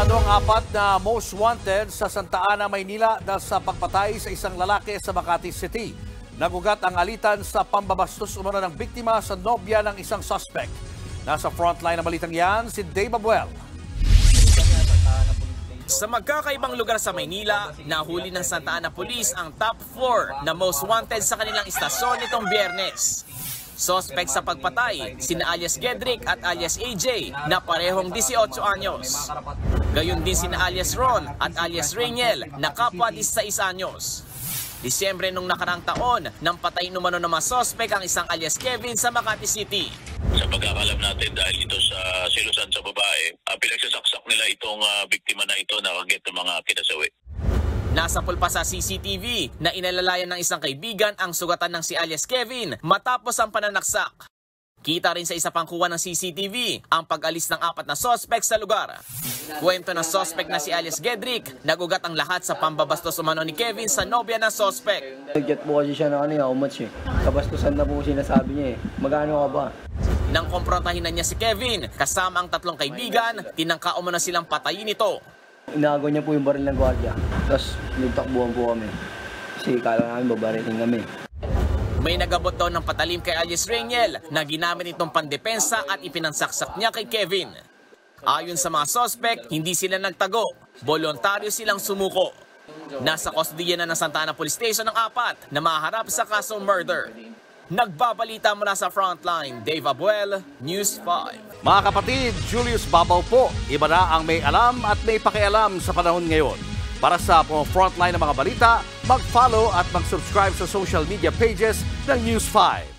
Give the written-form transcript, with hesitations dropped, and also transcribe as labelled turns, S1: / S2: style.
S1: Arestado ang apat na most wanted sa Santa Ana, Maynila dahil sa pagpatay sa isang lalaki sa Makati City. Nagugat ang alitan sa pambabastos umano ng biktima sa nobya ng isang suspect. Nasa frontline ng balitang yan, si Dave Abuel.
S2: Sa magkakaibang lugar sa Maynila, nahuli ng Santa Ana Police ang top 4 na most wanted sa kanilang istasyon nitong Biyernes. Suspect sa pagpatay, sina alias Gedrick at alias AJ na parehong 18 anyos. Gayon din sina alias Ron at alias Rainiel na kapwa 16 anyos. Disyembre nung nakarang taon, nang patay umano ng mga suspect ang isang alias Kevin sa Makati City.
S3: Sa pagkakalam natin dahil ito sa silusan sa babae, pinagsasaksak nila itong biktima na ito na kaget ng mga kinasawi.
S2: Nasapul pa sa CCTV na inalalayan ng isang kaibigan ang sugatan ng si alias Kevin matapos ang pananaksak. Kita rin sa isa pang kuha ng CCTV ang pag-alis ng apat na suspect sa lugar. Kwento ng suspect na si alias Gedrick, nagugat ang lahat sa pambabastos umano ni Kevin sa nobya ng suspect.
S4: Nag-get po kasi siya ng how much eh. Kabastusan na po sinasabi niya eh. Magkano ka ba?
S2: Nang komprontahin na niya si Kevin, kasama ang tatlong kaibigan, tinangka umano silang patayin ito.
S4: Inaagaw niya po yung baril ng gwardiya. Tapos nagtakbuhan po kami. Kasi kala namin babaritin kami.
S2: May nagabot daw ng patalim kay alias Rainiel na ginamit itong pandepensa at ipinansaksak niya kay Kevin. Ayon sa mga suspect, hindi sila nagtago. Voluntaryo silang sumuko. Nasa kustodiya na ng Santa Ana Police Station ang apat na maharap sa kasong murder. Nagbabalita mula sa Frontline, Dave Abuel, News 5.
S1: Mga kapatid, Julius Babaw po. Iba na ang may alam at may pakialam sa panahon ngayon. Para sa frontline ng mga balita, mag-follow at mag-subscribe sa social media pages ng News 5.